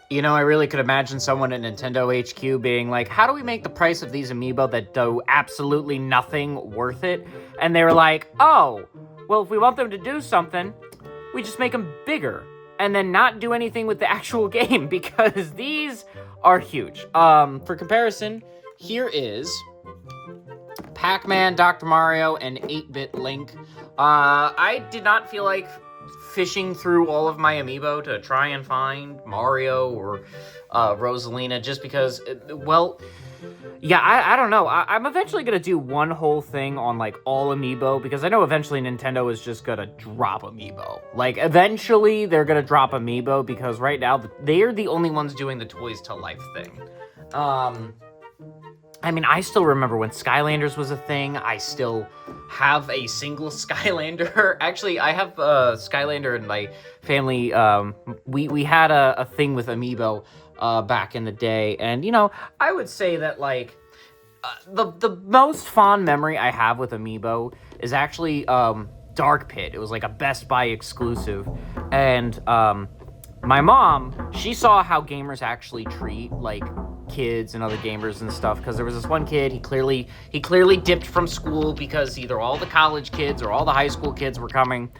You know, I really could imagine someone at Nintendo HQ being like, how do we make the price of these amiibo that do absolutely nothing worth it? And they were like, oh, well, if we want them to do something, we just make them bigger and then not do anything with the actual game because these are huge. For comparison, here is Pac-Man, Dr. Mario, and 8-Bit Link. I did not feel like fishing through all of my amiibo to try and find Mario or Rosalina just because, well, yeah, I don't know. I'm eventually going to do one whole thing on, like, all amiibo because I know eventually Nintendo is just going to drop amiibo. Like, eventually they're going to drop amiibo because right now they're the only ones doing the Toys to Life thing. I mean, I still remember when Skylanders was a thing. I still have a single Skylander. Actually, I have Skylander in my family. We had a thing with amiibo back in the day. And, you know, I would say that, like, the most fond memory I have with amiibo is actually Dark Pit. It was, like, a Best Buy exclusive. And my mom, she saw how gamers actually treat, like, kids and other gamers and stuff, because there was this one kid, he clearly dipped from school because either all the college kids or all the high school kids were coming,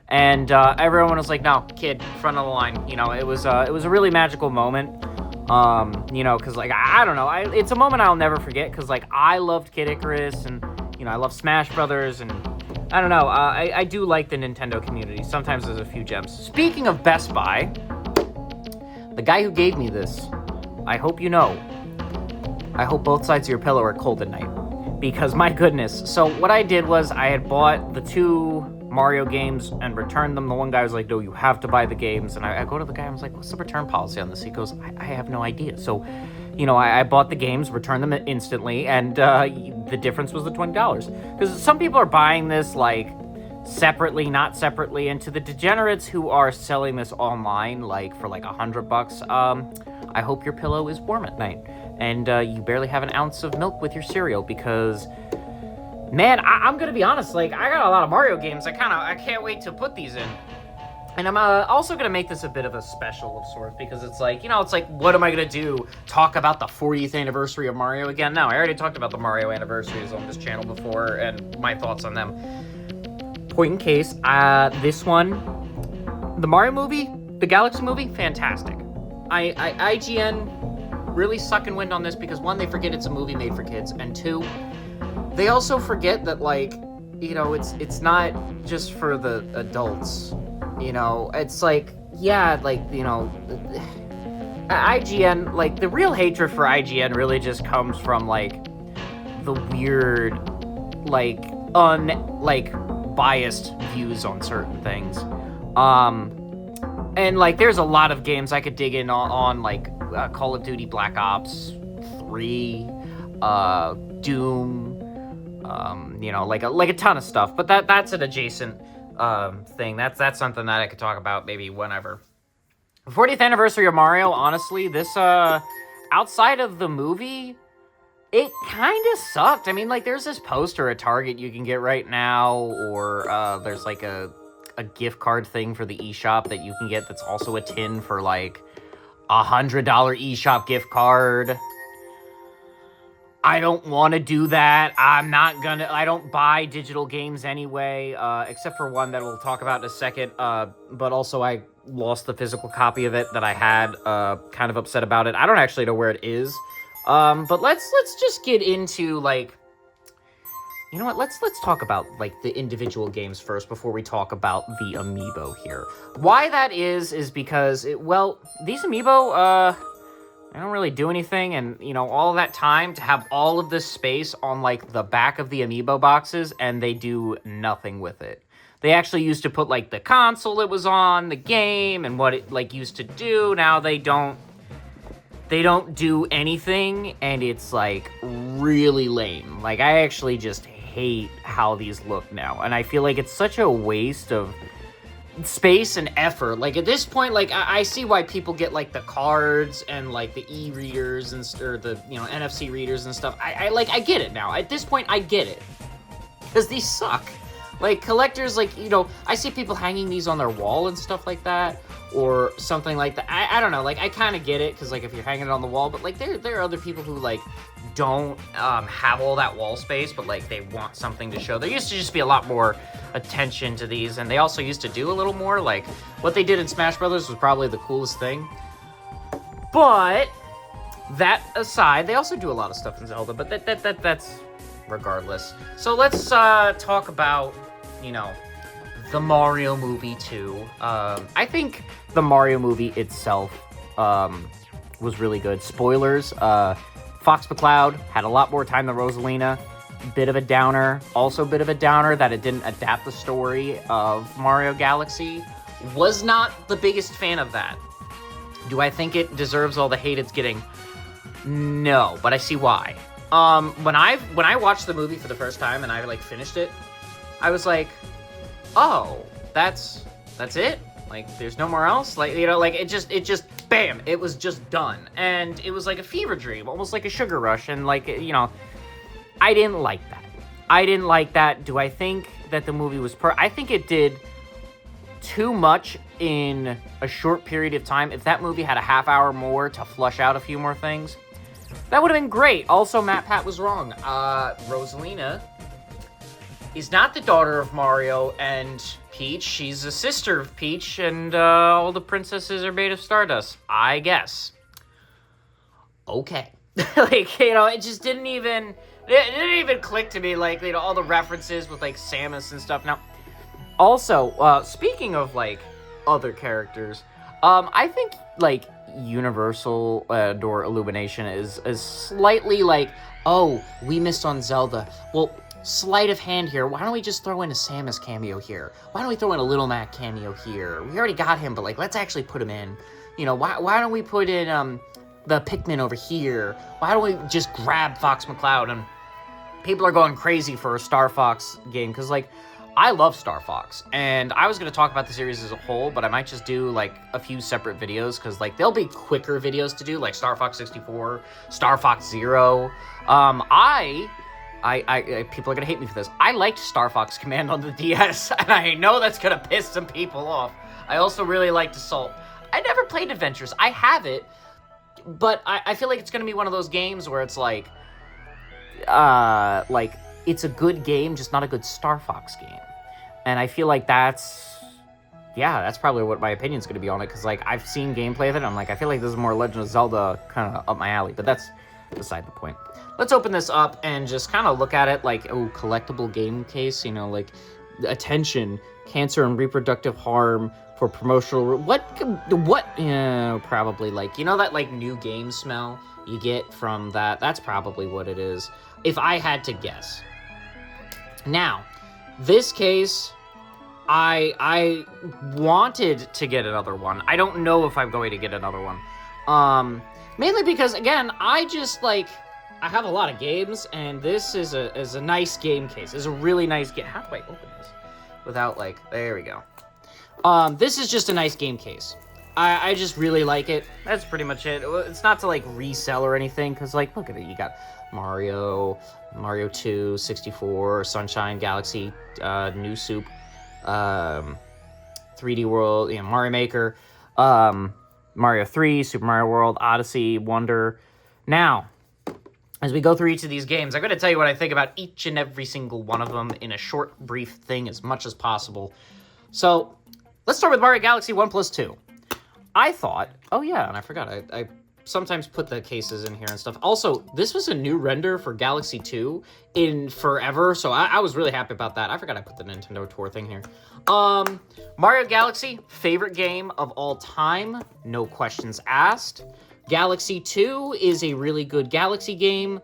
and everyone was like, no, kid, front of the line. You know, it was a really magical moment, you know, because, like, I don't know, it's a moment I'll never forget, because, like, I loved Kid Icarus, and, you know, I love Smash Brothers, and I don't know, I do like the Nintendo community. Sometimes there's a few gems. Speaking of Best Buy, the guy who gave me this, I hope you know, I hope both sides of your pillow are cold at night, because my goodness. So what I did was I had bought the 2 Mario games and returned them. The one guy was like, no, you have to buy the games. And I go to the guy, I was like, what's the return policy on this? He goes, I have no idea. So, you know, I bought the games, returned them instantly, and the difference was the $20. Because some people are buying this, like, separately, not separately, and to the degenerates who are selling this online, like, for, like, $100, I hope your pillow is warm at night, and you barely have an ounce of milk with your cereal, because, man, I'm gonna be honest, like, I got a lot of Mario games. I can't wait to put these in. And I'm also gonna make this a bit of a special of sorts, because it's like, you know, it's like, what am I gonna do? Talk about the 40th anniversary of Mario again? No, I already talked about the Mario anniversaries on this channel before, and my thoughts on them. Point in case, this one, the Mario movie, the Galaxy movie, fantastic. IGN really sucking wind on this because, one, they forget it's a movie made for kids, and 2, they also forget that, like, you know, it's not just for the adults. You know, it's like, yeah, like, you know, IGN, like, the real hatred for IGN really just comes from, like, the weird, like, biased views on certain things. And, like, there's a lot of games I could dig in on like, Call of Duty Black Ops 3, Doom, you know, like a ton of stuff. But that's an adjacent thing. That's something that I could talk about maybe whenever. 40th anniversary of Mario, honestly, this, outside of the movie, it kind of sucked. I mean, like, there's this poster at Target you can get right now, or there's, like, a gift card thing for the eShop that you can get that's also a tin for, like, $100 eShop gift card. I don't want to do that. I don't buy digital games anyway, except for one that we'll talk about in a second, but also I lost the physical copy of it that I had, kind of upset about it. I don't actually know where it is, but let's just get into, like, you know what, let's talk about, like, the individual games first before we talk about the amiibo here. Why that is because, these amiibo, they don't really do anything, and, you know, all that time to have all of this space on, like, the back of the amiibo boxes, and they do nothing with it. They actually used to put, like, the console it was on, the game, and what it, like, used to do. Now they don't do anything, and it's, like, really lame. Like, I actually just hate how these look now, and I feel like it's such a waste of space and effort. Like, at this point, like, I see why people get, like, the cards and, like, the e-readers or the, you know, NFC readers and stuff. I get it now. At this point, I get it, because these suck. Like, collectors, like, you know, I see people hanging these on their wall and stuff like that, or something like that. I don't know, like, I kind of get it, because, like, if you're hanging it on the wall, but, like, there are other people who, like, don't have all that wall space, but, like, they want something to show. There used to just be a lot more attention to these, and they also used to do a little more. Like, what they did in Smash Brothers was probably the coolest thing. But that aside, they also do a lot of stuff in Zelda, but that's regardless. So let's talk about, you know, the Mario movie 2. I think the Mario movie itself was really good. Spoilers, Fox McCloud had a lot more time than Rosalina. Bit of a downer. Also bit of a downer that it didn't adapt the story of Mario Galaxy. Was not the biggest fan of that. Do I think it deserves all the hate it's getting? No, but I see why. When I watched the movie for the first time and I, like, finished it, I was like, oh, that's it? Like, there's no more else? Like, you know, like, it just, bam, it was just done. And it was like a fever dream, almost like a sugar rush, and, like, you know, I didn't like that. I didn't like that. Do I think that the movie was I think it did too much in a short period of time. If that movie had a half hour more to flush out a few more things, that would have been great. Also, Matt Pat was wrong. Rosalina is not the daughter of Mario and Peach. She's a sister of Peach, and all the princesses are made of stardust, I guess. Okay. Like, you know, it just didn't even click to me, like, you know, all the references with, like, Samus and stuff. Now, also, speaking of, like, other characters, I think, like, Universal Door Illumination is slightly like, oh, we missed on Zelda. Well, sleight of hand here. Why don't we just throw in a Samus cameo here? Why don't we throw in a Little Mac cameo here? We already got him, but, like, let's actually put him in. You know, why don't we put in the Pikmin over here? Why don't we just grab Fox McCloud? And people are going crazy for a Star Fox game, because, like, I love Star Fox, and I was going to talk about the series as a whole, but I might just do, like, a few separate videos, because, like, they'll be quicker videos to do, like Star Fox 64, Star Fox Zero. People are going to hate me for this. I liked Star Fox Command on the DS, and I know that's going to piss some people off. I also really liked Assault. I never played Adventures. I have it, but I feel like it's going to be one of those games where it's like, it's a good game, just not a good Star Fox game. And I feel like that's probably what my opinion's going to be on it, because, like, I've seen gameplay of it, and I'm like, I feel like this is more Legend of Zelda kind of up my alley, but that's beside the point. Let's open this up and just kind of look at it like, oh, collectible game case, you know, like, attention, cancer and reproductive harm for promotional, probably, like, you know, that, like, new game smell you get from that? That's probably what it is, if I had to guess. Now, this case, I wanted to get another one. I don't know if I'm going to get another one. Mainly because, again, I just, like, I have a lot of games, and this is a nice game case. It's a really nice game. How do I open this without, like, there we go. This is just a nice game case. I just really like it. That's pretty much it. It's not to, like, resell or anything, because, like, look at it. You got Mario 2, 64, Sunshine, Galaxy, New Soup, 3D World, you know, Mario Maker, Mario 3, Super Mario World, Odyssey, Wonder. Now, as we go through each of these games, I'm going to tell you what I think about each and every single one of them in a short, brief thing as much as possible. So, let's start with Mario Galaxy 1+2. I thought, oh yeah, and I forgot, I sometimes put the cases in here and stuff. Also, this was a new render for Galaxy 2 in forever, so I was really happy about that. I forgot I put the Nintendo Tour thing here. Mario Galaxy, favorite game of all time, no questions asked. Galaxy 2 is a really good Galaxy game,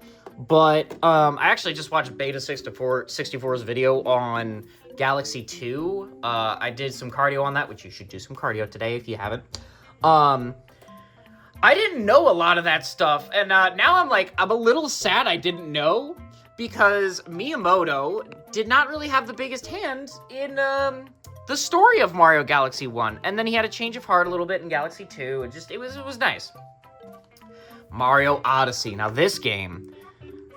but I actually just watched Beta 64's video on Galaxy 2. I did some cardio on that, which you should do some cardio today if you haven't. I didn't know a lot of that stuff, and now I'm a little sad I didn't know, because Miyamoto did not really have the biggest hand in the story of Mario Galaxy 1, and then he had a change of heart a little bit in Galaxy 2, it was nice. Mario Odyssey. Now this game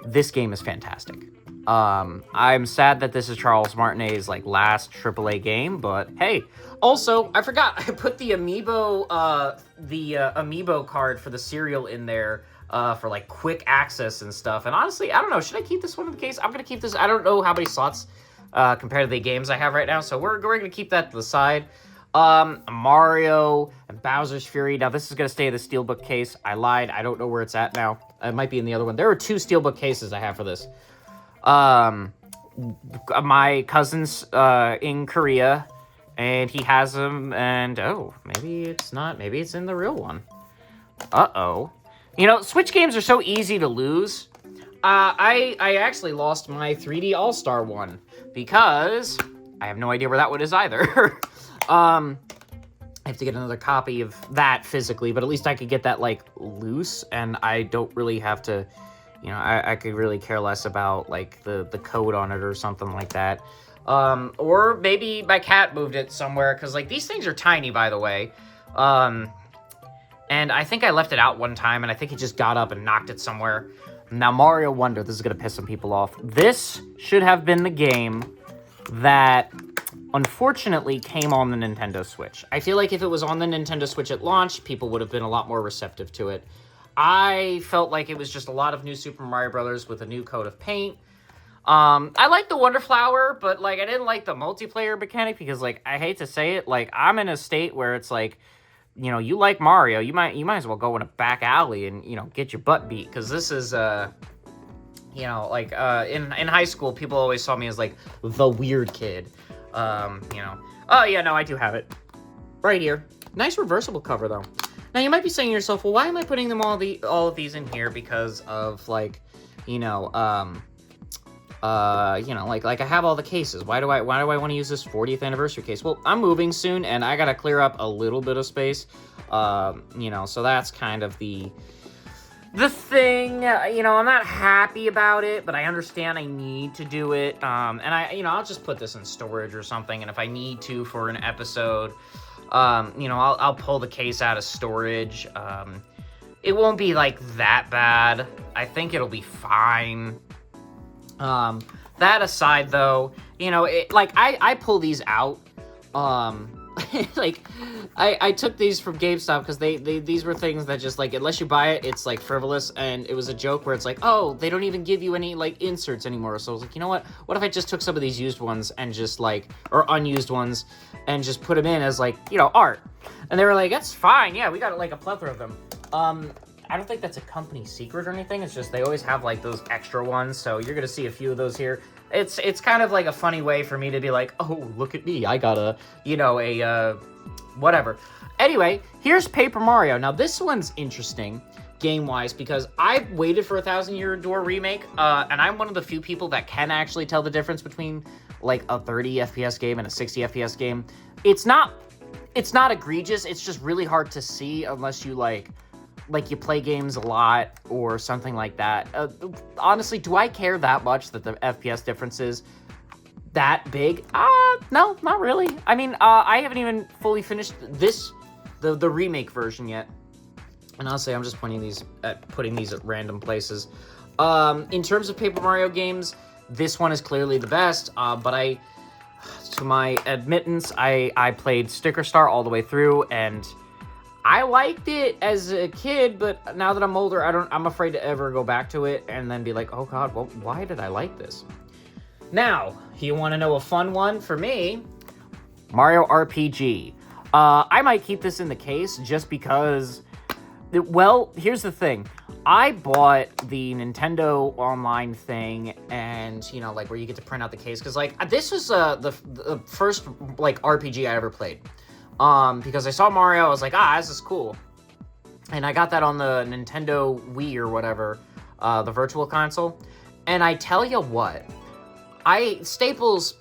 is fantastic. I'm sad that this is Charles Martinet's like last AAA game, but hey. Also, I forgot I put the amiibo card for the cereal in there for like quick access and stuff. And honestly, I don't know. Should I keep this one in the case? I'm gonna keep this. I don't know how many slots compared to the games I have right now, so we're gonna keep that to the side. Mario and Bowser's Fury. Now this is gonna stay in the Steelbook case. I lied. I don't know where it's at now. It might be in the other one. There are 2 Steelbook cases I have for this. My cousin's in Korea, and he has them, and oh, maybe it's not. Maybe it's in the real one. Uh-oh. You know, Switch games are so easy to lose. I actually lost my 3D All-Star one, because I have no idea where that one is either. I have to get another copy of that physically, but at least I could get that, like, loose, and I don't really have to, you know, I could really care less about, like, the code on it or something like that. Or maybe my cat moved it somewhere, because, like, these things are tiny, by the way. And I think I left it out one time, and I think he just got up and knocked it somewhere. Now, Mario Wonder, this is going to piss some people off. This should have been the game that, unfortunately, came on the Nintendo Switch. I feel like if it was on the Nintendo Switch at launch, people would have been a lot more receptive to it. I felt like it was just a lot of new Super Mario Brothers with a new coat of paint. I like the Wonder Flower, but, like, I didn't like the multiplayer mechanic because, like, I hate to say it, like, I'm in a state where it's, like, you know, you like Mario, you might as well go in a back alley and, you know, get your butt beat, because this is, you know, like, in high school, people always saw me as, like, the weird kid, you know. Oh, yeah, no, I do have it. Right here. Nice reversible cover, though. Now, you might be saying to yourself, well, why am I putting them all of these in here? Because of, like, you know, you know, like I have all the cases. Why do I want to use this 40th anniversary case? Well, I'm moving soon, and I gotta clear up a little bit of space. You know, so that's kind of the thing. You know, I'm not happy about it, but I understand I need to do it. And you know, I'll just put this in storage or something, and if I need to for an episode, you know, I'll pull the case out of storage. It won't be like that bad. I think it'll be fine. That aside, though, you know, like, I pull these out, like, I took these from GameStop, because these were things that just, like, unless you buy it, it's, like, frivolous, and it was a joke where it's like, oh, they don't even give you any, like, inserts anymore, so I was like, you know what if I just took some of these used ones and just, like, or unused ones, and just put them in as, like, you know, art, and they were like, that's fine, yeah, we got, like, a plethora of them. I don't think that's a company secret or anything. It's just they always have, like, those extra ones, so you're gonna see a few of those here. It's kind of like a funny way for me to be like, oh, look at me, I got a, you know, a, whatever. Anyway, here's Paper Mario. Now, this one's interesting, game-wise, because I waited for a 1,000 Year Door remake, and I'm one of the few people that can actually tell the difference between, like, a 30 FPS game and a 60 FPS game. It's not egregious, it's just really hard to see unless you, like you play games a lot or something like that. Honestly, do I care that much that the FPS difference is that big? No, not really. I mean, I haven't even fully finished the remake version yet. And honestly, I'm just putting these at random places. In terms of Paper Mario games, this one is clearly the best, but to my admittance, I played Sticker Star all the way through, and I liked it as a kid, but now that I'm older, I'm afraid to ever go back to it and then be like, oh god, well, why did I like this? Now, you want to know a fun one for me? Mario RPG. I might keep this in the case just because, well, here's the thing. I bought the Nintendo Online thing, and, you know, like, where you get to print out the case, because, like, this was the first, like, RPG I ever played. Because I saw Mario, I was like, this is cool. And I got that on the Nintendo Wii or whatever, the Virtual Console. And I tell you what, I hate Staples.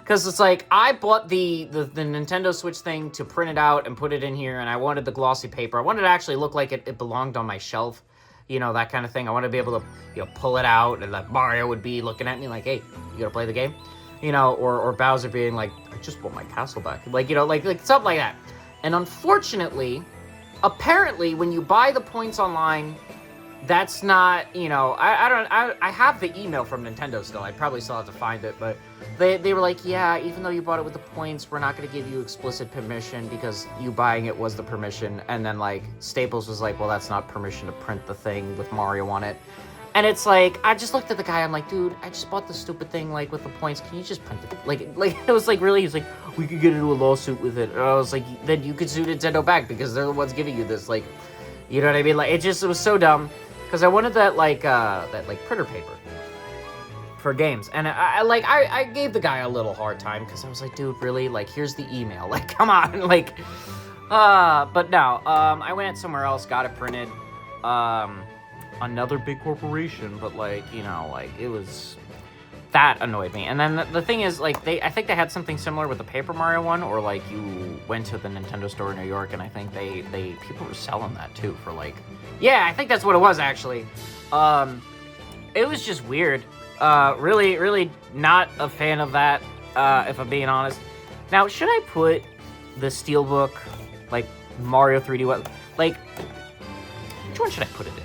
Because it's like, I bought the Nintendo Switch thing to print it out and put it in here, and I wanted the glossy paper. I wanted it to actually look like it belonged on my shelf, you know, that kind of thing. I wanted to be able to, you know, pull it out, and like Mario would be looking at me like, hey, you gonna play the game? You know, or Bowser being like, I just want my castle back. Like, you know, like something like that. And unfortunately, apparently, when you buy the points online, that's not, you know, I have the email from Nintendo still. I probably still have to find it, but they were like, yeah, even though you bought it with the points, we're not going to give you explicit permission because you buying it was the permission. And then, like, Staples was like, well, that's not permission to print the thing with Mario on it. And it's like, I just looked at the guy, I'm like, dude, I just bought the stupid thing, like, with the points. Can you just print it? Like, it was like, really? He's like, we could get into a lawsuit with it. And I was like, then you could sue Nintendo back because they're the ones giving you this. Like, you know what I mean? Like, it was so dumb. Because I wanted that printer paper for games. And I gave the guy a little hard time because I was like, dude, really? Like, here's the email. Like, come on. Like, but no, I went somewhere else, got it printed. Another big corporation, but, like, you know, like, it was, that annoyed me. And then the thing is, like, I think they had something similar with the Paper Mario one, or, like, you went to the Nintendo store in New York, and I think people were selling that, too, for, like, yeah, I think that's what it was, actually. It was just weird. Really, really not a fan of that, if I'm being honest. Now, should I put the Steelbook, like, Mario 3D, like, which one should I put it in?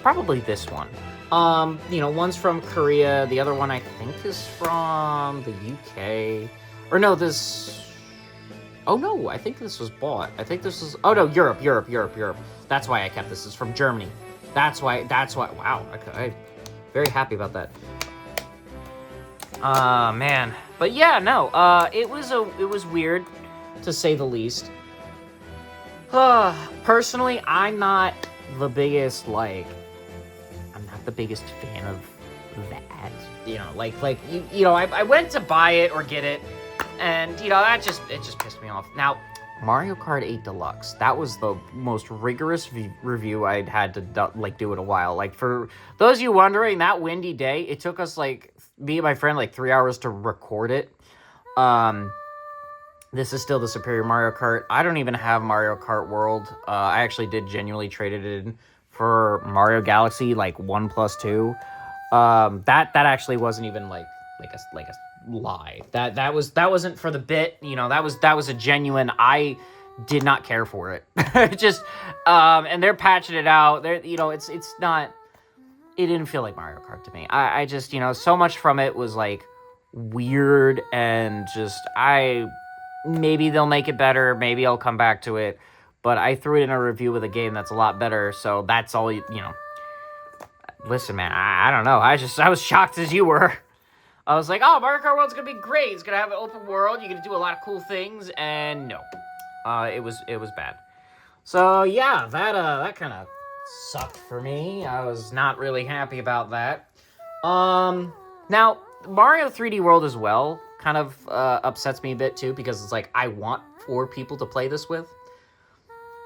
Probably this one. You know, one's from Korea. The other one I think is from the UK. Or no, oh no, I think this was bought. I think this was, oh no, Europe. That's why I kept this. It's from Germany. That's why, wow, I'm very happy about that. Man. But yeah, no, it was weird, to say the least. Personally, I'm not the biggest, like, the biggest fan of that, you know, like you know, I went to buy it or get it, and you know, it just pissed me off. Now, Mario Kart 8 Deluxe, that was the most rigorous review I'd had to like do in a while. Like, for those of you wondering, that windy day, it took us, like, me and my friend, like, 3 hours to record it. This is still the Superior Mario Kart. I don't even have Mario Kart World. I actually did genuinely trade it in for Mario Galaxy, like 1+2. That actually wasn't even like a lie. That wasn't for the bit, you know. That was a genuine. I did not care for it. Just and they're patching it out. They're, you know, it's not. It didn't feel like Mario Kart to me. I just, you know, so much from it was like weird, and just maybe they'll make it better. Maybe I'll come back to it. But I threw it in a review with a game that's a lot better, so that's all, you know. Listen, man, I don't know. I was shocked as you were. I was like, oh, Mario Kart World's gonna be great. It's gonna have an open world. You're gonna do a lot of cool things, and no. It was bad. So, yeah, that kind of sucked for me. I was not really happy about that. Now, Mario 3D World as well kind of upsets me a bit, too, because it's like, I want 4 people to play this with.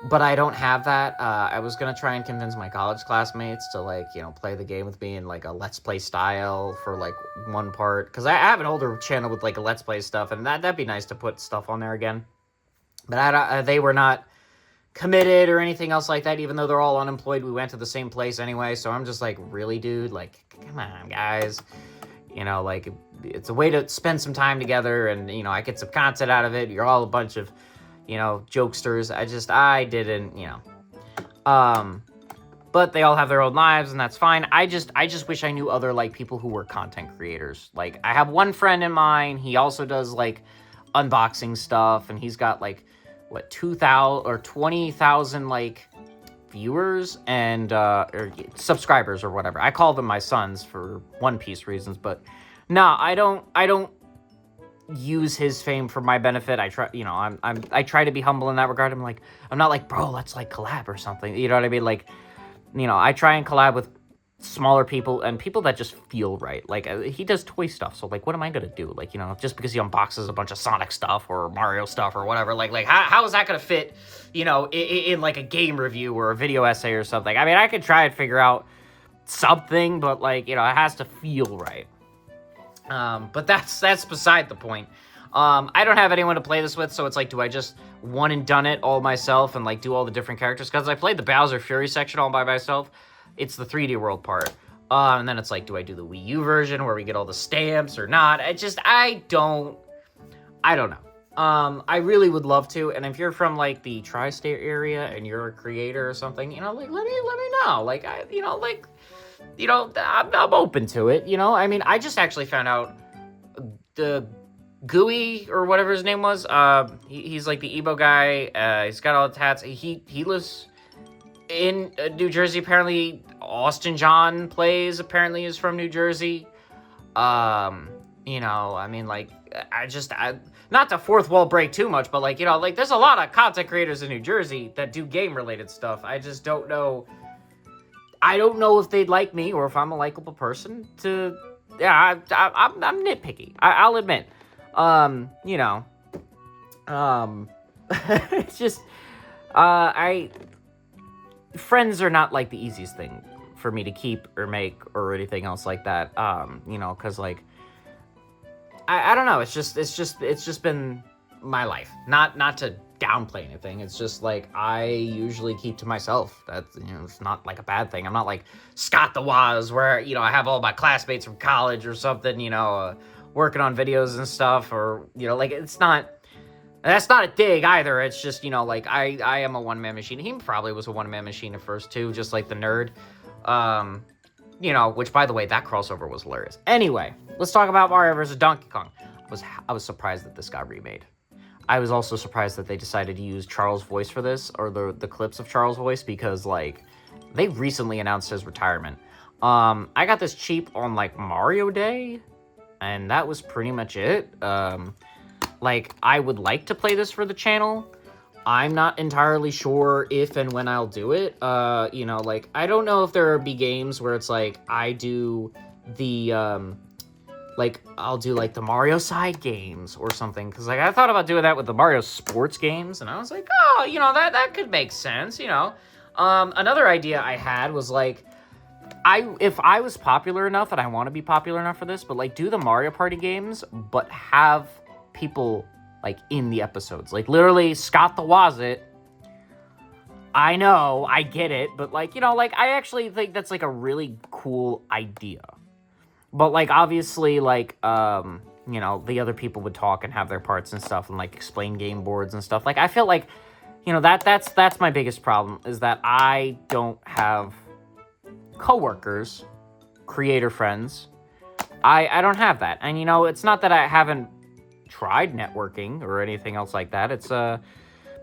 But I don't have that. I was going to try and convince my college classmates to, like, you know, play the game with me in, like, a Let's Play style for, like, one part. Because I have an older channel with, like, a Let's Play stuff, and that'd be nice to put stuff on there again. But they were not committed or anything else like that, even though they're all unemployed. We went to the same place anyway, so I'm just like, really, dude? Like, come on, guys. You know, like, it's a way to spend some time together, and, you know, I get some content out of it. You're all a bunch of, you know, jokesters. I didn't, you know. But they all have their own lives, and that's fine. I just wish I knew other, like, people who were content creators. Like, I have one friend in mind. He also does, like, unboxing stuff, and he's got, like, what, 2,000 or 20,000, like, viewers and, or subscribers or whatever. I call them my sons for One Piece reasons, but no, I don't use his fame for my benefit. I try, you know, I try to be humble in that regard. I'm not like, bro, let's, like, collab or something. You know what I mean? Like, you know, I try and collab with smaller people and people that just feel right. Like, he does toy stuff, so, like, what am I gonna do? Like, you know, just because he unboxes a bunch of Sonic stuff or Mario stuff or whatever, like how is that gonna fit, you know, in like a game review or a video essay or something? I mean, I could try and figure out something, but, like, you know, it has to feel right. But that's beside the point. I don't have anyone to play this with, so it's like, do I just one and done it all myself and, like, do all the different characters? Because I played the Bowser Fury section all by myself. It's the 3D World part. And then it's like, do I do the Wii U version where we get all the stamps or not? I don't know. I really would love to, and if you're from like the tri-state area and you're a creator or something, like let me know. Like I'm open to it. I mean, I just actually found out the Gooey or whatever his name was. He's like the Ebo guy. He's got all the tats. He lives in New Jersey. Apparently, Austin John plays. Apparently, is from New Jersey. I mean, like, I not to fourth wall break too much, but like, there's a lot of content creators in New Jersey that do game related stuff. I just don't know. I don't know if they'd like me or if I'm a likable person to. Yeah, I'm nitpicky. I'll admit. It's just, friends are not like the easiest thing for me to keep or make or anything else like that. Cause like, I don't know. It's just been my life. Not to downplay anything. It's just like I usually keep to myself. That's it's not like a bad thing. I'm not like Scott the Waz where I have all my classmates from college or something. Working on videos and stuff, or like it's not. That's not a dig either. It's just like I am a one-man machine. He probably was a one-man machine at first too, just like the nerd. Which by the way, that crossover was hilarious. Anyway, let's talk about Mario vs. Donkey Kong. I was surprised that this got remade. I was also surprised that they decided to use Charles' voice for this, or the clips of Charles' voice, because like they recently announced his retirement. I got this cheap on like Mario Day, and that was pretty much it. Like I would like to play this for the channel. I'm not entirely sure if and when I'll do it. Like I don't know if there will be games where it's like I do the like I'll do like the Mario side games or something, because like I thought about doing that with the Mario sports games, and I was like, oh, that could make sense. Another idea I had was like, if I was popular enough, and I want to be popular enough for this, but like do the Mario Party games, but have people like in the episodes, like literally Scott the Wazit. I know, I get it, but like like I actually think that's like a really cool idea. But like obviously like the other people would talk and have their parts and stuff and like explain game boards and stuff. Like I feel like that's my biggest problem, is that I don't have coworkers, creator friends. I don't have that. And it's not that I haven't tried networking or anything else like that. It's I'm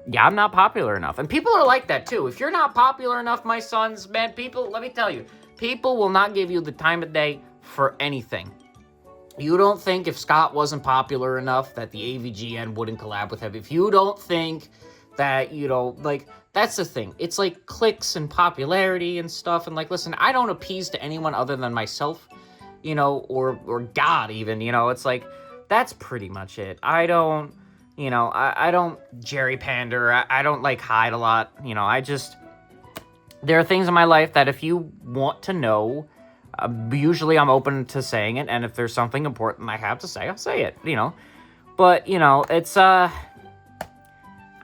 not popular enough. And people are like that too. If you're not popular enough, my sons, man, people, let me tell you, people will not give you the time of day for anything. You don't think if Scott wasn't popular enough that the AVGN wouldn't collab with him. If you don't think that, like, that's the thing. It's like clicks and popularity and stuff. And like, listen, I don't appease to anyone other than myself, or God even, it's like, that's pretty much it. I don't, I don't Jerry pander. I don't like hide a lot. There are things in my life that if you want to know, usually I'm open to saying it. And if there's something important I have to say, I'll say it, But, it's, I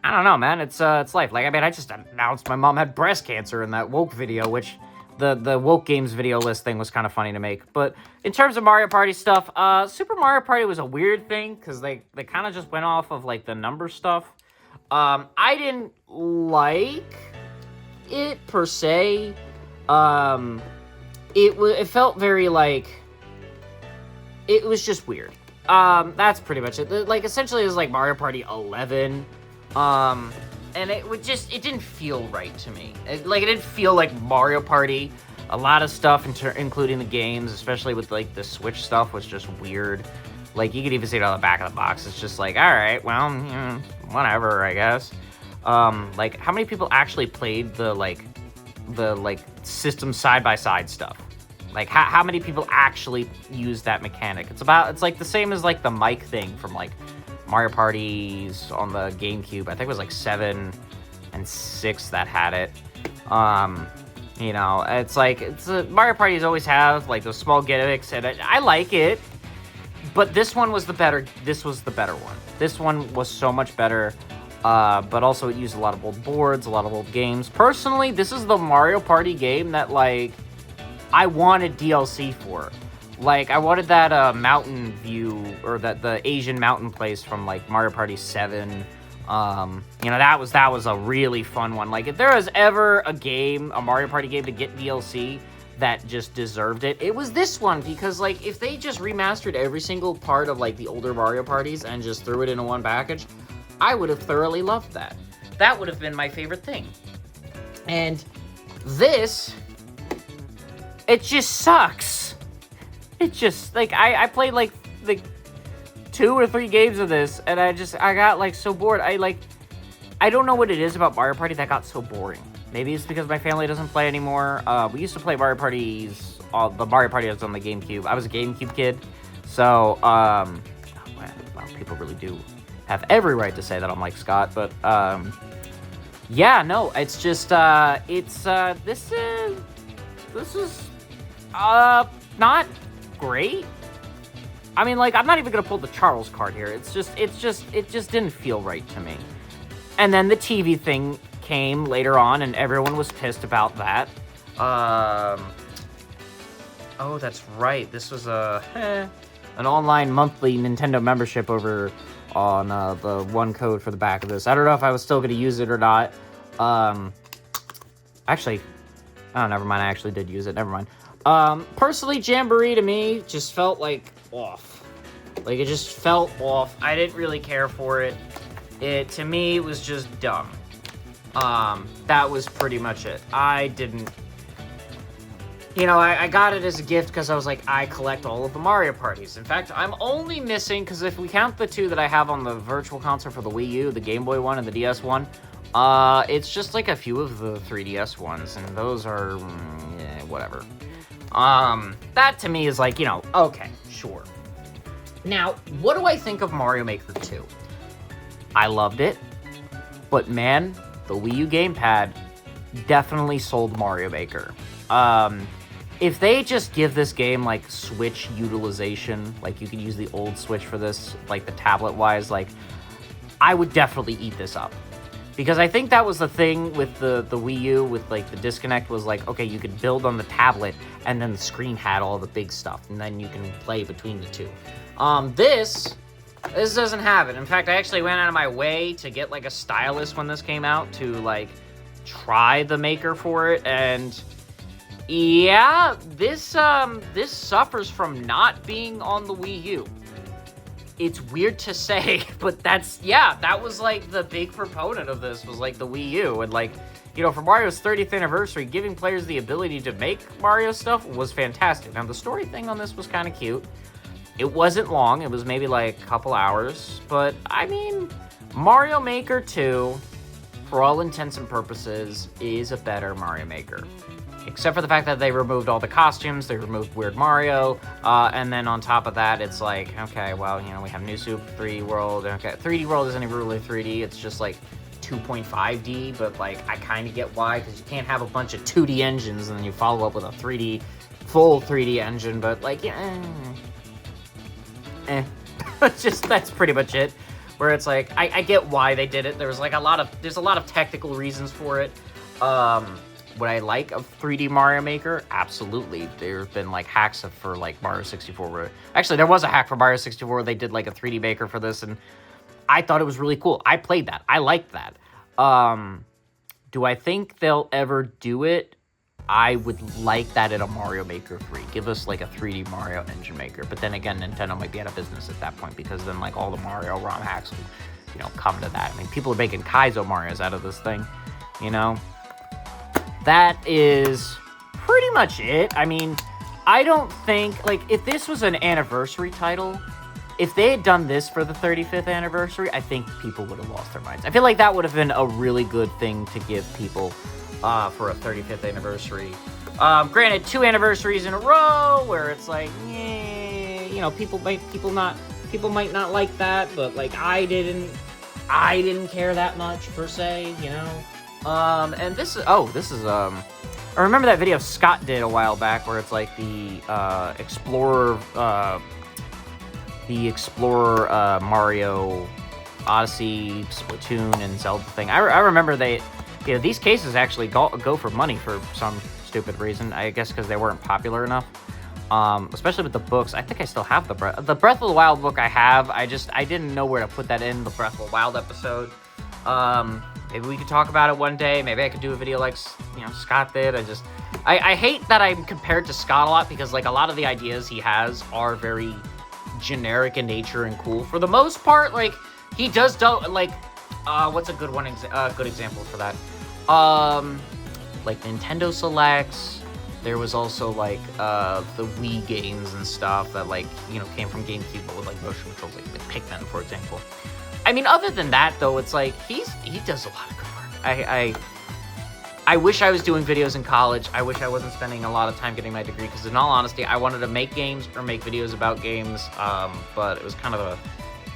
don't know, man. It's life. Like, I mean, I just announced my mom had breast cancer in that woke video, which the woke games video list thing was kind of funny to make. But in terms of Mario Party stuff, Super Mario Party was a weird thing because they kind of just went off of like the number stuff. I didn't like it per se. It felt very like it was just weird. That's pretty much it. Like essentially it was like Mario Party 11. And it didn't feel right to me. It didn't feel like Mario Party. A lot of stuff, including the games, especially with like the Switch stuff, was just weird. Like you could even see it on the back of the box. It's just like, all right, well, whatever, I guess. Like how many people actually played the system side-by-side stuff? Like how many people actually used that mechanic? It's like the same as like the mic thing from like Mario Parties on the GameCube. I think it was like 7 and 6 that had it. It's like Mario Parties always have like those small gimmicks, and I like it. But this one was the better. This was the better one. This one was so much better. But also it used a lot of old boards, a lot of old games. Personally, this is the Mario Party game that like I wanted DLC for. Like, I wanted that mountain view, or the Asian mountain place from like Mario Party 7. That was a really fun one. Like, if there was ever a Mario Party game to get DLC that just deserved it, it was this one. Because, like, if they just remastered every single part of, like, the older Mario Parties and just threw it into one package, I would have thoroughly loved that. That would have been my favorite thing. And this, it just sucks. It just, like, I played, like 2 or 3 games of this, and I got, like, so bored. I don't know what it is about Mario Party that got so boring. Maybe it's because my family doesn't play anymore. We used to play Mario Parties, the Mario Party was on the GameCube. I was a GameCube kid, so, well, people really do have every right to say that I'm like Scott, but, yeah, no, it's just, this is not great. I mean, like, I'm not even gonna pull the Charles card here. It just didn't feel right to me. And then the TV thing came later on, and everyone was pissed about that. Oh, that's right. This was an online monthly Nintendo membership over on the one code for the back of this. I don't know if I was still gonna use it or not. Actually, oh, never mind. I actually did use it. Never mind. Personally, Jamboree to me just felt like off. Like, it just felt off. I didn't really care for it. To me, it was just dumb. That was pretty much it. I didn't, I got it as a gift because I was like, I collect all of the Mario Parties. In fact, I'm only missing, because if we count the 2 that I have on the Virtual Console for the Wii U, the Game Boy one and the DS one, it's just like a few of the 3DS ones, and those are, whatever. That to me is like, okay, sure. Now, what do I think of Mario Maker 2? I loved it, but man, the Wii U gamepad definitely sold Mario Maker. If they just give this game, like, Switch utilization, like, you could use the old Switch for this, like, the tablet-wise, like, I would definitely eat this up. Because I think that was the thing with the Wii U, with, like, the disconnect was, like, okay, you could build on the tablet, and then the screen had all the big stuff, and then you can play between the two. This doesn't have it. In fact, I actually went out of my way to get, like, a stylus when this came out to, like, try the Maker for it, and yeah, this suffers from not being on the Wii U. It's weird to say, but that was, like, the big proponent of this was, like, the Wii U. And, like, for Mario's 30th anniversary, giving players the ability to make Mario stuff was fantastic. Now, the story thing on this was kind of cute. It wasn't long. It was maybe, like, a couple hours. But, I mean, Mario Maker 2, for all intents and purposes, is a better Mario Maker. Except for the fact that they removed all the costumes, they removed Weird Mario, and then on top of that, it's like, okay, well, we have New Super 3D World, okay, 3D World isn't even really 3D, it's just like 2.5D, but like, I kind of get why, because you can't have a bunch of 2D engines and then you follow up with a full 3D engine, but like, yeah, that's pretty much it, where it's like, I get why they did it, there's a lot of technical reasons for it. Would I like a 3D Mario Maker? Absolutely. There's been, like, hacks for, like, Mario 64 where... Actually, there was a hack for Mario 64 where they did, like, a 3D Maker for this, and I thought it was really cool. I played that. I liked that. Do I think they'll ever do it? I would like that in a Mario Maker 3. Give us, like, a 3D Mario Engine Maker. But then again, Nintendo might be out of business at that point, because then, like, all the Mario ROM hacks will, come to that. I mean, people are making Kaizo Marios out of this thing, That is pretty much it. I mean, I don't think, like, if this was an anniversary title, if they had done this for the 35th anniversary, I think people would have lost their minds. I feel like that would have been a really good thing to give people for a 35th anniversary. Granted, 2 anniversaries in a row where it's like, people might not like that, but like I didn't care that much per se, And this is, I remember that video Scott did a while back where it's like the Explorer Mario Odyssey, Splatoon, and Zelda thing. I remember these cases actually go for money for some stupid reason. I guess because they weren't popular enough. Especially with the books. I think I still have the Breath of the Wild book I have. I didn't know where to put that in the Breath of the Wild episode. Maybe we could talk about it one day. Maybe I could do a video like, Scott did. I hate that I'm compared to Scott a lot because, like, a lot of the ideas he has are very generic in nature and cool. For the most part, like, he does, like, what's a good good example for that? Like, Nintendo Selects. There was also, like, the Wii games and stuff that, like, came from GameCube, but with, like, motion controls, like Pikmin, for example. I mean, other than that, though, it's like, he does a lot of good work. I wish I was doing videos in college. I wish I wasn't spending a lot of time getting my degree, because in all honesty, I wanted to make games or make videos about games, but it was kind of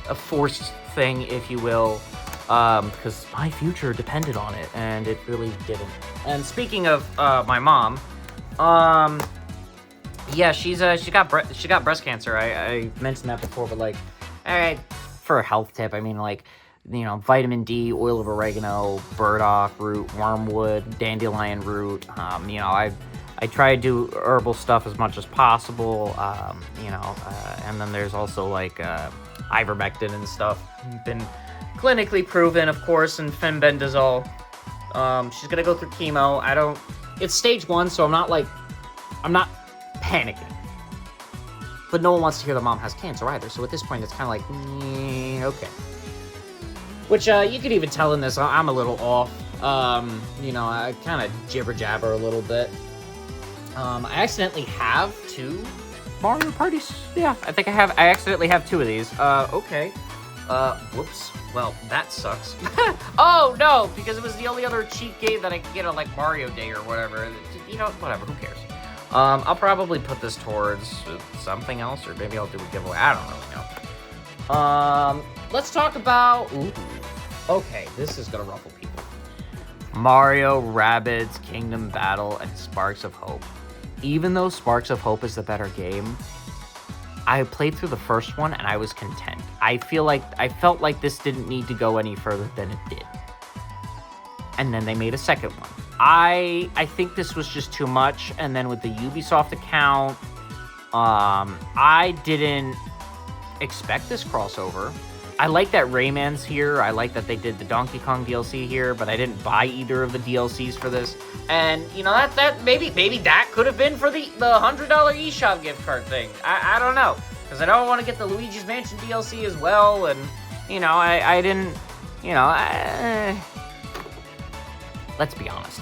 a forced thing, if you will, because my future depended on it, and it really didn't. And speaking of my mom, yeah, she got breast cancer. I mentioned that before, but, like, for a health tip, I mean, like, vitamin D, oil of oregano, burdock root, wormwood, dandelion root. I try to do herbal stuff as much as possible. And then there's also, like, ivermectin and stuff. Been clinically proven, of course, and fenbendazole. She's gonna go through chemo. It's stage 1, so I'm not panicking. But no one wants to hear the mom has cancer either, so at this point, it's kind of like, okay. Which, you could even tell in this, I'm a little off. I kind of jibber-jabber a little bit. I accidentally have 2 Mario Parties. Yeah, I think I accidentally have 2 of these. Okay. Whoops. Well, that sucks. Oh, no, because it was the only other cheat game that I could get on, like, Mario Day or whatever. Whatever, who cares? I'll probably put this towards something else, or maybe I'll do a giveaway. I don't really know. Let's talk about... Ooh. Okay, this is gonna ruffle people. Mario, Rabbids, Kingdom Battle, and Sparks of Hope. Even though Sparks of Hope is the better game, I played through the first one and I was content. I felt like this didn't need to go any further than it did. And then they made a second one. I think this was just too much, and then with the Ubisoft account, I didn't expect this crossover. I like that Rayman's here. I like that they did the Donkey Kong DLC here, but I didn't buy either of the DLCs for this. And that maybe that could have been for the $100 eShop gift card thing. I don't know, because I don't want to get the Luigi's Mansion DLC as well, and I didn't. Let's be honest.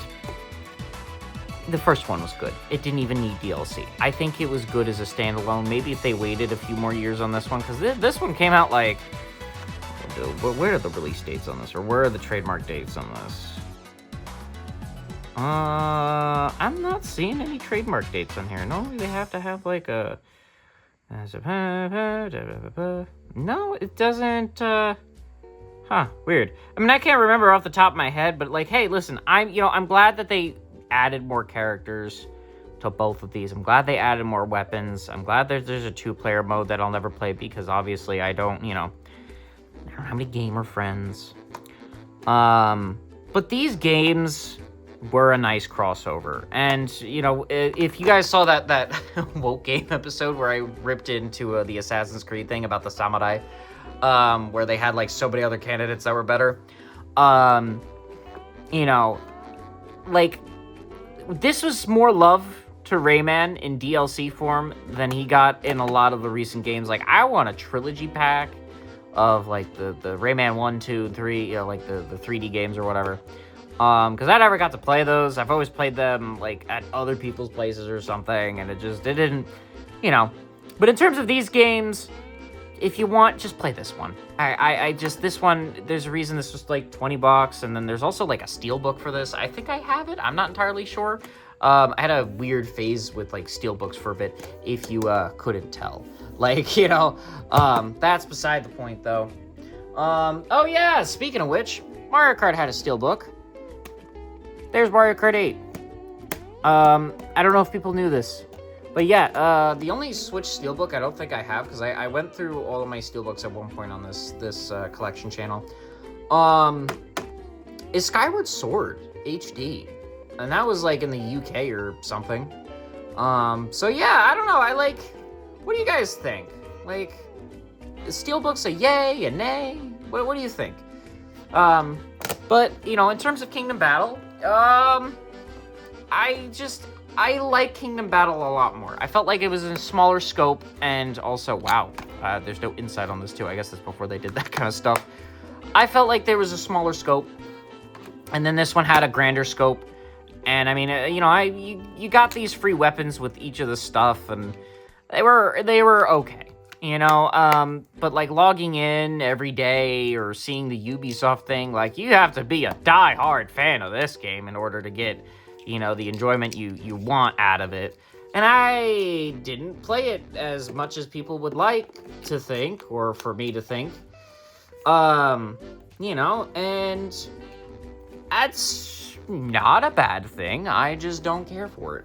The first one was good. It didn't even need DLC. I think it was good as a standalone. Maybe if they waited a few more years on this one, because this one came out like... Where are the release dates on this? Or where are the trademark dates on this? I'm not seeing any trademark dates on here. Normally they have to have like a... No, it doesn't... Huh, weird. I mean, I can't remember off the top of my head, but like, hey, listen, I'm glad that they added more characters to both of these. I'm glad they added more weapons. I'm glad there's a 2-player mode that I'll never play because obviously I don't have any gamer friends. But these games were a nice crossover. And, if you guys saw that woke game episode where I ripped into the Assassin's Creed thing about the samurai, where they had like so many other candidates that were better, like, this was more love to Rayman in DLC form than he got in a lot of the recent games. Like, I want a trilogy pack of like the Rayman 1, 2, and 3, like the 3D games or whatever. Because I never got to play those. I've always played them like at other people's places or something, and it didn't, But in terms of these games, if you want, just play this one. This one, there's a reason this was like $20, and then there's also like a steelbook for this. I think I have it. I'm not entirely sure. I had a weird phase with like steelbooks for a bit, if you couldn't tell. Like, that's beside the point though. Oh yeah, speaking of which, Mario Kart had a steelbook. There's Mario Kart 8. I don't know if people knew this. But yeah, the only Switch Steelbook I don't think I have, because I went through all of my Steelbooks at one point on this collection channel, is Skyward Sword HD. And that was like in the UK or something. So yeah, I don't know. What do you guys think? Like, is Steelbooks a yay, a nay? What do you think? But, you know, in terms of Kingdom Battle, I like Kingdom Battle a lot more. I felt like it was in a smaller scope, and also, wow, there's no insight on this too. I guess that's before they did that kind of stuff. I felt like there was a smaller scope, and then this one had a grander scope. And I mean, you know, you got these free weapons with each of the stuff, and they were okay, you know. But like logging in every day or seeing the Ubisoft thing, like you have to be a die-hard fan of this game in order to get, you know, the enjoyment you want out of it. And I didn't play it as much as people would like to think, or for me to think. You know, and that's not a bad thing. I just don't care for it.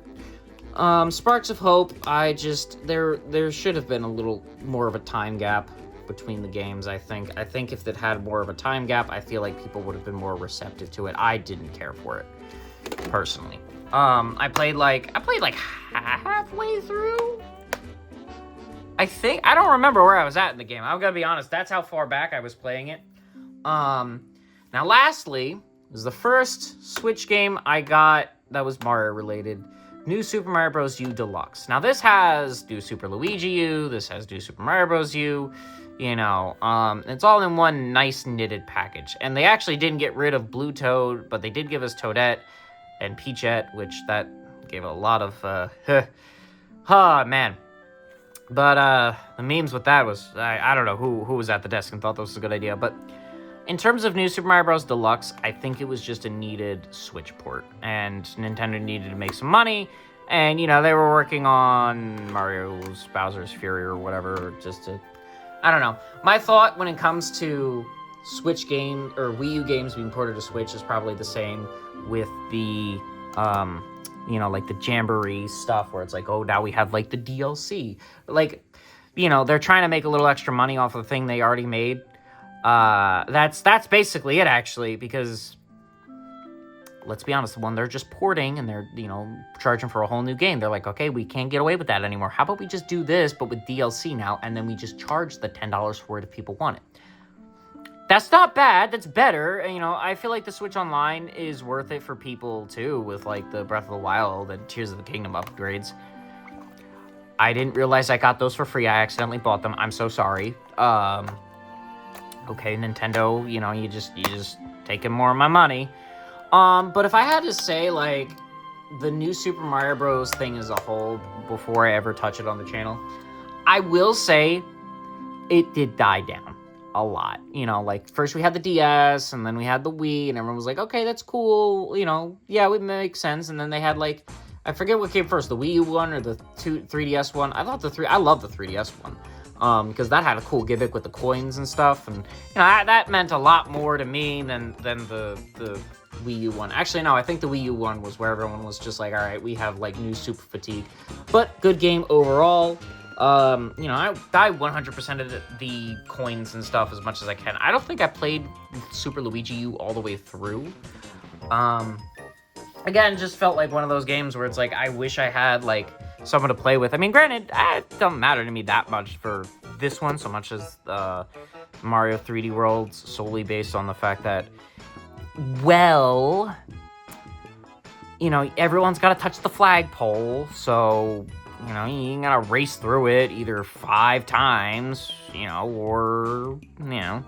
Sparks of Hope, there should have been a little more of a time gap between the games, I think. I think if it had more of a time gap, I feel like people would have been more receptive to it. I didn't care for it, personally. I played like halfway through. I don't remember where I was at in the game. I'm gonna be honest, that's how far back I was playing it. Now lastly, was the first Switch game I got that was Mario related. New Super Mario Bros. U Deluxe. Now this has New Super Luigi U, this has New Super Mario Bros. U, you know, it's all in one nice knitted package. And they actually didn't get rid of Blue Toad, but they did give us Toadette and Peachette, which that gave a lot of, man. But, the memes with that was, I don't know who was at the desk and thought this was a good idea, but in terms of New Super Mario Bros. Deluxe, I think it was just a needed Switch port, and Nintendo needed to make some money, and, you know, they were working on Mario's Bowser's Fury or whatever, just to, I don't know. My thought when it comes to Switch game, or Wii U games being ported to Switch is probably the same with the, you know, like the Jamboree stuff, where it's like, oh, now we have, like, the DLC. Like, you know, they're trying to make a little extra money off of the thing they already made. That's basically it, actually, because let's be honest, when they're just porting and they're, you know, charging for a whole new game, they're like, okay, we can't get away with that anymore. How about we just do this, but with DLC now, and then we just charge the $10 for it if people want it. That's not bad. That's better. You know, I feel like the Switch Online is worth it for people, too, with, like, the Breath of the Wild and Tears of the Kingdom upgrades. I didn't realize I got those for free. I accidentally bought them. I'm so sorry. Okay, Nintendo, you know, you just taking more of my money. But if I had to say, like, the new Super Mario Bros. Thing as a whole, before I ever touch it on the channel, I will say it did die down a lot. You know, like, first we had the DS, and then we had the Wii, and everyone was like, okay, that's cool, you know, yeah, it makes sense. And then they had, like, I forget what came first, the Wii U one or the 3DS one. I love the 3DS one. Because that had a cool gimmick with the coins and stuff, and, you know, that meant a lot more to me than the Wii U one. Actually, no, I think the Wii U one was where everyone was just like, all right, we have, like, new Super Fatigue, but good game overall. You know, I 100% of the coins and stuff as much as I can. I don't think I played Super Luigi U all the way through. Again, just felt like one of those games where it's like, I wish I had, like, someone to play with. I mean, granted, it doesn't matter to me that much for this one, so much as Mario 3D Worlds, solely based on the fact that, well, you know, everyone's got to touch the flagpole, so, you know, you ain't gotta race through it either 5 times, you know, or, you know.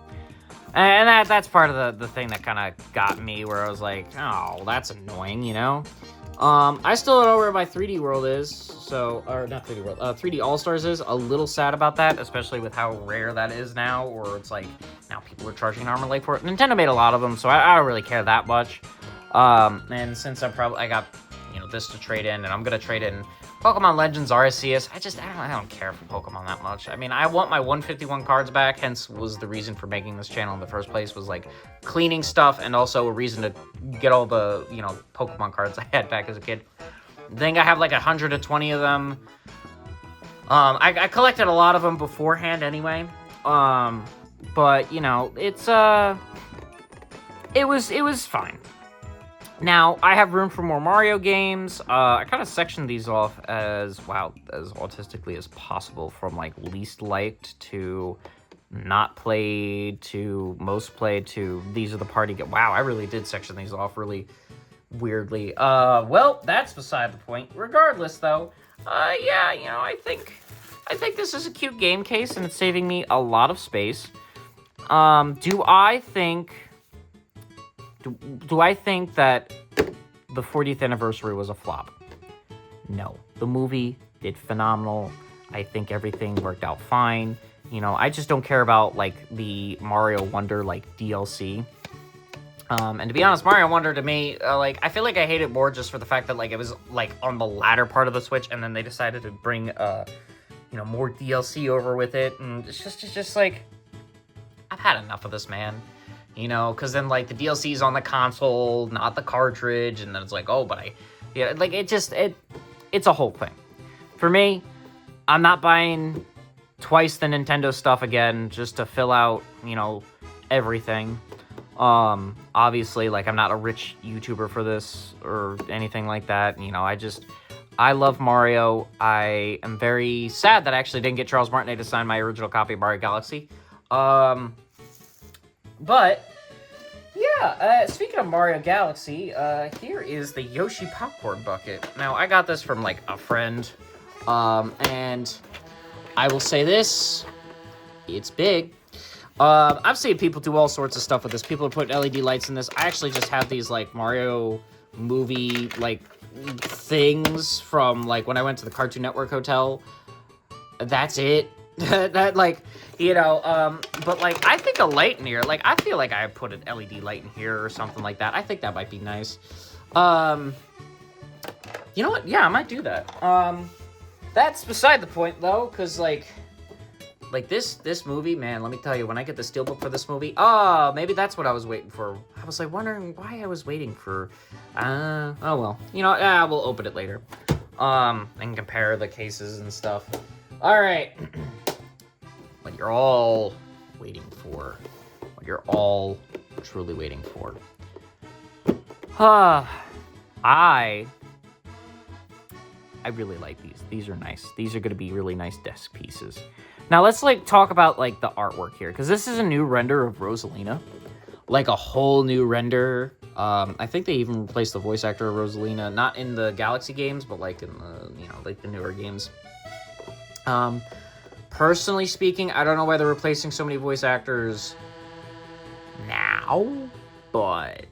And that's part of the thing that kind of got me, where I was like, oh, that's annoying, you know? I still don't know where my 3D World is, so, or not 3D World, 3D All-Stars is. A little sad about that, especially with how rare that is now, or it's like, now people are charging an arm and leg for it. Nintendo made a lot of them, so I don't really care that much. And since I got, you know, this to trade in, and I'm gonna trade in Pokemon Legends Arceus, I don't care for Pokemon that much. I mean, I want my 151 cards back, hence was the reason for making this channel in the first place, was like cleaning stuff, and also a reason to get all the, you know, Pokemon cards I had back as a kid. I think I have like 120 of them. I collected a lot of them beforehand anyway. But, you know, it was fine. Now, I have room for more Mario games. I kind of sectioned these off as, wow, as autistically as possible, from, like, least liked to not played to most played to these are the party games. Wow, I really did section these off really weirdly. Well, that's beside the point. Regardless, though, yeah, you know, I think this is a cute game case, and it's saving me a lot of space. Do I think that the 40th anniversary was a flop? No. The movie did phenomenal. I think everything worked out fine. You know, I just don't care about, like, the Mario Wonder, like, DLC. And to be honest, Mario Wonder, to me, like, I feel like I hate it more just for the fact that, like, it was, like, on the latter part of the Switch, and then they decided to bring, you know, more DLC over with it, and it's just like, I've had enough of this, man. You know, because then, like, the DLC's on the console, not the cartridge, and then it's like, oh, but yeah, like, it's a whole thing. For me, I'm not buying twice the Nintendo stuff again just to fill out, you know, everything. Obviously, like, I'm not a rich YouTuber for this or anything like that. You know, I love Mario. I am very sad that I actually didn't get Charles Martinet to sign my original copy of Mario Galaxy. But, yeah, speaking of Mario Galaxy, here is the Yoshi popcorn bucket. Now, I got this from, like, a friend, and I will say this, it's big. I've seen people do all sorts of stuff with this. People are putting LED lights in this. I actually just have these, like, Mario movie, like, things from, like, when I went to the Cartoon Network Hotel. That's it. That, like, you know, but, like, I think a light in here, like, I feel like I put an LED light in here or something like that. I think that might be nice. You know what? Yeah, I might do that. That's beside the point, though, because, like, this movie, man, let me tell you, when I get the steelbook for this movie, maybe that's what I was waiting for. I was, like, wondering why I was waiting for, oh, well, you know, we'll open it later, and compare the cases and stuff. All right. What you're all waiting for. What you're all truly waiting for. I really like these. These are nice. These are going to be really nice desk pieces. Now, let's, like, talk about, like, the artwork here, because this is a new render of Rosalina. Like, a whole new render. I think they even replaced the voice actor of Rosalina, not in the Galaxy games, but, like, in the, you know, like, the newer games. Personally speaking, I don't know why they're replacing so many voice actors now, but,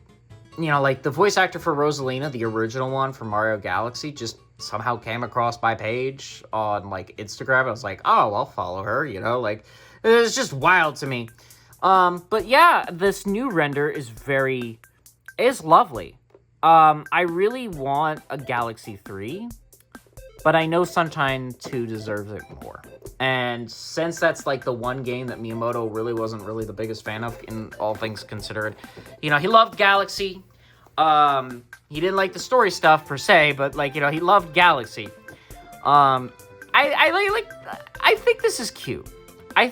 you know, like, the voice actor for Rosalina, the original one from Mario Galaxy, just somehow came across my page on, like, Instagram. I was like, oh, I'll follow her, you know, like, it's just wild to me. But yeah, this new render is lovely. I really want a Galaxy 3, but I know Sunshine 2 deserves it more. And since that's, like, the one game that Miyamoto really wasn't really the biggest fan of, in all things considered, you know, he loved Galaxy. He didn't like the story stuff, per se, but, like, you know, he loved Galaxy. I think this is cute. I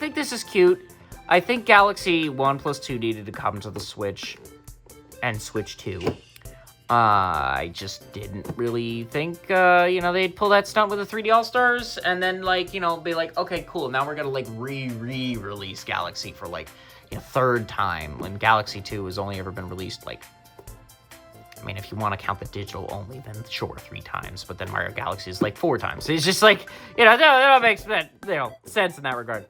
think Galaxy 1 plus 2 needed to come to the Switch and Switch 2. I just didn't really think, you know, they'd pull that stunt with the 3D All-Stars and then, like, you know, be like, okay, cool, now we're gonna, like, re-release Galaxy for, like, a third time, when Galaxy 2 has only ever been released, like, I mean, if you want to count the digital only, then sure, 3 times, but then Mario Galaxy is, like, 4 times. It's just, like, you know, that makes, you know, sense in that regard.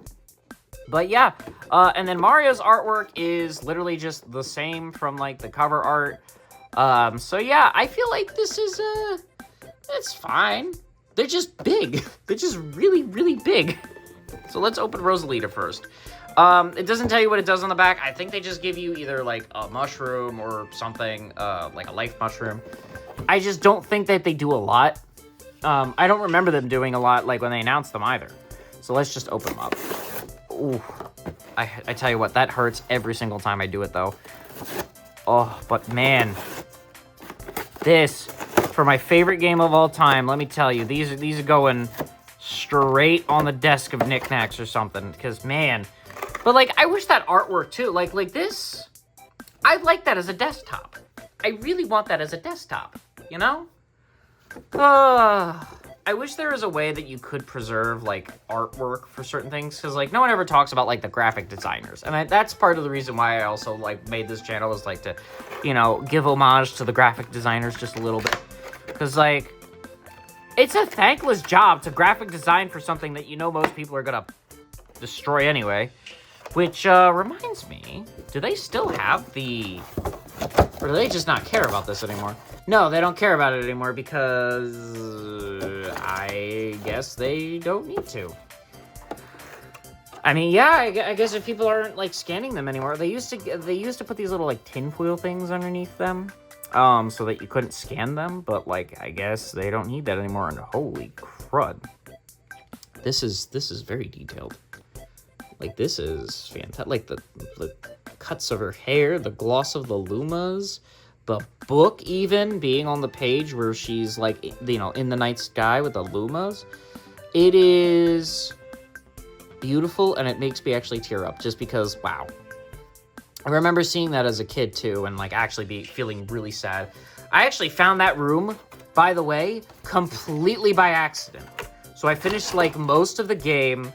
But yeah, and then Mario's artwork is literally just the same from, like, the cover art. So yeah, I feel like this is, it's fine. They're just big. They're just really, really big. So let's open Rosalina first. It doesn't tell you what it does on the back. I think they just give you either, like, a mushroom or something, like a life mushroom. I just don't think that they do a lot. I don't remember them doing a lot, like, when they announced them either. So let's just open them up. Ooh, I tell you what, that hurts every single time I do it, though. Oh, but man, this, for my favorite game of all time, let me tell you, these are going straight on the desk of knickknacks or something, because, man, but, like, I wish that artwork, too, like this, I like that as a desktop. I really want that as a desktop, you know? I wish there was a way that you could preserve, like, artwork for certain things, because, like, no one ever talks about, like, the graphic designers, and that's part of the reason why I also, like, made this channel, was, like, to, you know, give homage to the graphic designers just a little bit, because, like, it's a thankless job to graphic design for something that you know most people are gonna destroy anyway, which, reminds me, do they still have the... Or do they just not care about this anymore? No, they don't care about it anymore because I guess they don't need to. I mean, yeah, I guess if people aren't like scanning them anymore, they used to put these little like tinfoil things underneath them, so that you couldn't scan them. But like, I guess they don't need that anymore. And holy crud, this is very detailed. Like, this is fantastic. Like, the cuts of her hair, the gloss of the lumas, the book even being on the page where she's, like, you know, in the night sky with the lumas. It is beautiful, and it makes me actually tear up just because, wow. I remember seeing that as a kid, too, and, like, actually feeling really sad. I actually found that room, by the way, completely by accident. So I finished, like, most of the game,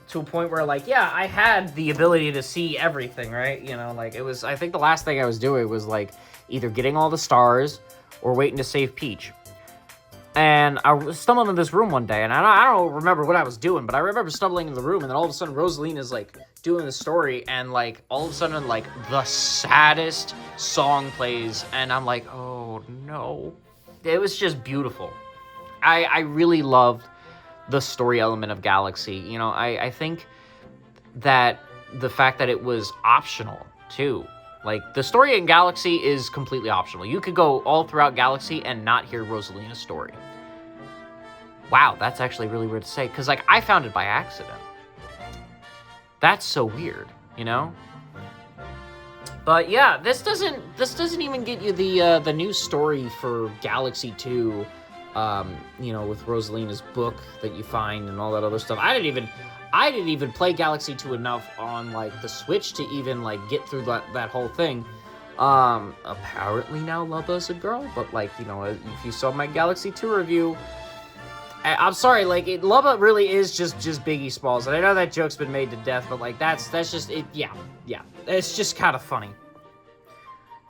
to a point where, like, yeah, I had the ability to see everything, right? You know, like, it was, I think the last thing I was doing was, like, either getting all the stars or waiting to save Peach. And I stumbled into this room one day, and I don't remember what I was doing, but I remember stumbling into the room, and then all of a sudden, Rosalina's, like, doing the story, and, like, all of a sudden, like, the saddest song plays, and I'm like, oh, no. It was just beautiful. I really loved the story element of Galaxy. You know, I think that the fact that it was optional, too. Like, the story in Galaxy is completely optional. You could go all throughout Galaxy and not hear Rosalina's story. Wow, that's actually really weird to say, because, like, I found it by accident. That's so weird, you know? But, yeah, this doesn't even get you the new story for Galaxy 2, you know, with Rosalina's book that you find and all that other stuff. I didn't even play Galaxy 2 enough on, like, the Switch to even, like, get through that whole thing. Apparently now Lubba's a girl, but, like, you know, if you saw my Galaxy 2 review, I'm sorry, like, Lubba really is just Biggie Smalls, and I know that joke's been made to death, but, like, that's just, it, yeah, it's just kind of funny.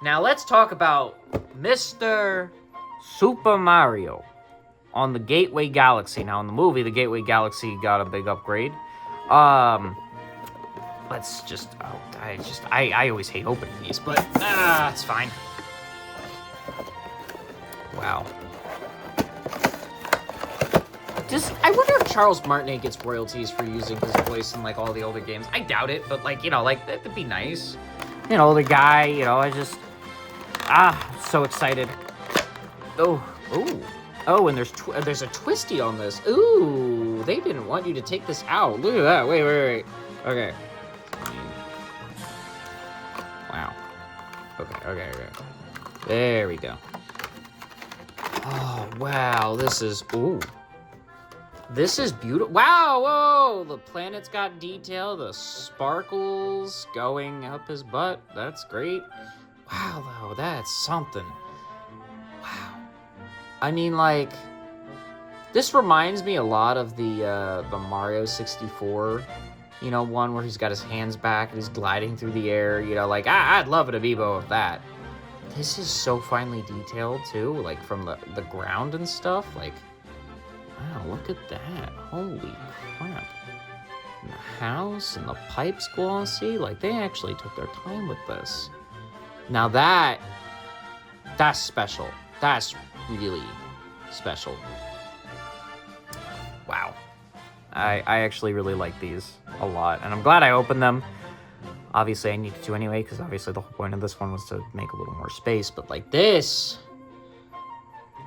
Now, let's talk about Mr. Super Mario on the Gateway Galaxy. Now, in the movie, the Gateway Galaxy got a big upgrade. Let's just, I always hate opening these, but, it's fine. Wow. I wonder if Charles Martinet gets royalties for using his voice in, like, all the older games. I doubt it, but, like, you know, like, that'd be nice. You know, the guy, you know, I just, so excited. Oh, and there's a twisty on this. Ooh, they didn't want you to take this out. Look at that. Wait. Okay. Wow. Okay. There we go. Oh, wow. This is beautiful. Wow, whoa. The planet's got detail. The sparkles going up his butt. That's great. Wow, though. That's something. Wow. I mean, like, this reminds me a lot of the Mario 64, you know, one where he's got his hands back and he's gliding through the air, you know, like, I'd love an amiibo of that. This is so finely detailed, too, like, from the ground and stuff, like, wow, look at that, holy crap. And the house and the pipes glossy, like, they actually took their time with this. Now that's special. That's really special. Wow. I actually really like these a lot, and I'm glad I opened them. Obviously, I needed to anyway, because obviously the whole point of this one was to make a little more space, but like these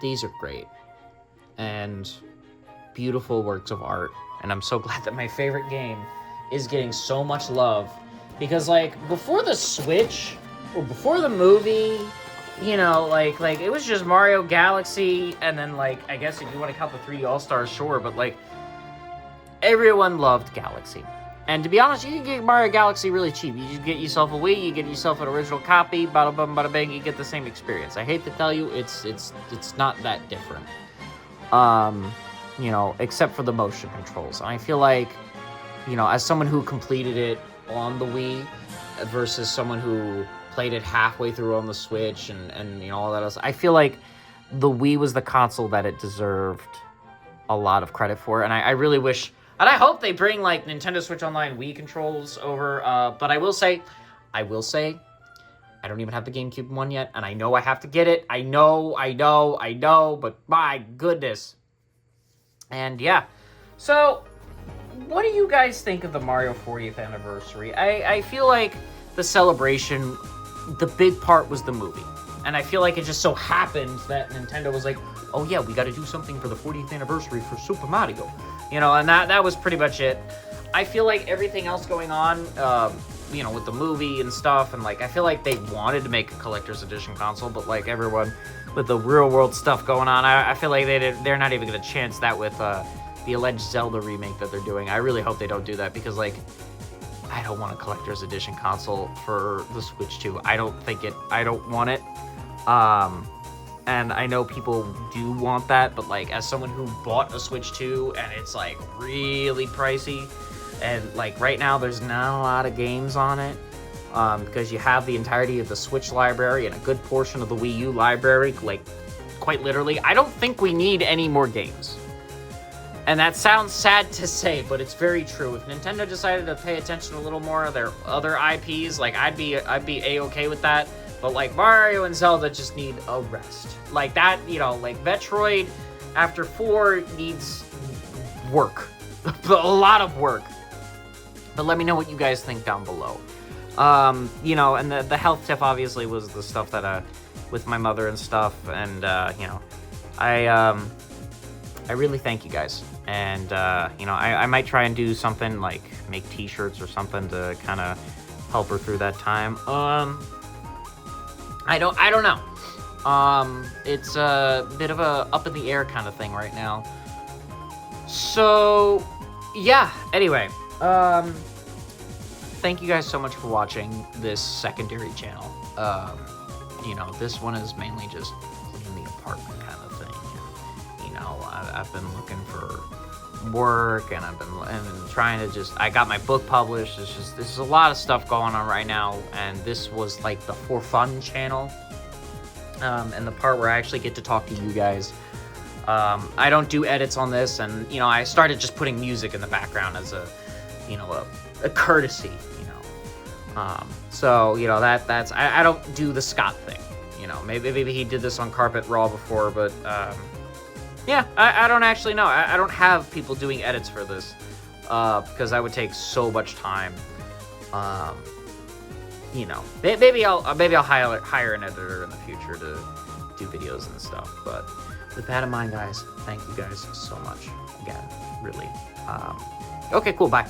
are great. And beautiful works of art, and I'm so glad that my favorite game is getting so much love, because like before the Switch, or before the movie, you know, like it was just Mario Galaxy, and then like, I guess if you want to count the 3D All-Stars, sure, but like, everyone loved Galaxy. And to be honest, you can get Mario Galaxy really cheap. You just get yourself a Wii, you get yourself an original copy, bada bum, bada bang, you get the same experience. I hate to tell you, it's not that different. You know, except for the motion controls. And I feel like, you know, as someone who completed it on the Wii versus someone who played it halfway through on the Switch and you know, all that else, I feel like the Wii was the console that it deserved a lot of credit for. And I really wish... And I hope they bring, like, Nintendo Switch Online Wii controls over, but I will say, I don't even have the GameCube one yet, and I know I have to get it. I know, but my goodness. And, yeah. So, what do you guys think of the Mario 40th anniversary? I feel like the celebration, the big part was the movie. And I feel like it just so happened that Nintendo was like, oh yeah, we gotta do something for the 40th anniversary for Super Mario. You know, and that was pretty much it. I feel like everything else going on, you know, with the movie and stuff, and, like, I feel like they wanted to make a collector's edition console, but, like, everyone, with the real-world stuff going on, I feel like they're not even gonna chance that with the alleged Zelda remake that they're doing. I really hope they don't do that, because, like, I don't want a collector's edition console for the Switch 2. I don't want it. And I know people do want that, but, like, as someone who bought a Switch 2 and it's, like, really pricey, and, like, right now there's not a lot of games on it, because you have the entirety of the Switch library and a good portion of the Wii U library, like, quite literally. I don't think we need any more games. And that sounds sad to say, but it's very true. If Nintendo decided to pay attention a little more of their other IPs, like, I'd be A-okay with that. But, like, Mario and Zelda just need a rest. Like, that, you know, like, Metroid after 4 needs work. A lot of work. But let me know what you guys think down below. You know, and the health tip obviously was the stuff that, with my mother and stuff. And, you know, I really thank you guys. And, you know, I might try and do something like make t-shirts or something to kind of help her through that time. I don't know. It's a bit of a up in the air kind of thing right now. So, yeah, anyway, thank you guys so much for watching this secondary channel. You know, this one is mainly just cleaning the apartment kind of thing. You know, I've been looking for work, and I've been trying to just, I got my book published. There's a lot of stuff going on right now, and this was like the for fun channel, and the part where I actually get to talk to you guys. I don't do edits on this, and, you know, I started just putting music in the background as a, you know, a courtesy, you know. So, you know, that's, I don't do the Scott thing, you know. Maybe he did this on Carpet Raw before, but, yeah, I don't actually know. I don't have people doing edits for this, because that would take so much time. You know, maybe I'll hire an editor in the future to do videos and stuff. But with that in mind, guys, thank you guys so much again. Really. Okay, cool. Bye.